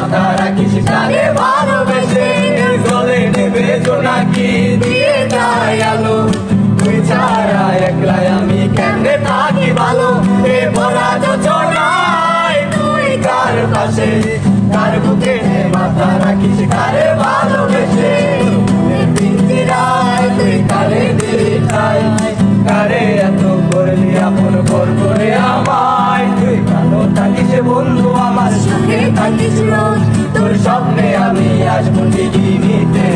মাথা রাখিস কারে ভালোবেসে জলে নেবে জোনাকি দিয়ে যায় আলো তুই ছাড়া একলাই আমি কেমনে থাকি ভালো এ ভরা যোজনায় তুই কার পাশে কার বুকে মাথা রাখিস কারে ভালোবেসে পিঞ্জিরায় তুই কারে দিঠাই কারে এত করলি আপন ঘর করে আমায় তুই ভালো থাকিস বন্ধু আমার সুখে থাকিস রোজ তোর স্বপ্নে আমি আসবো ঠিকই নিতে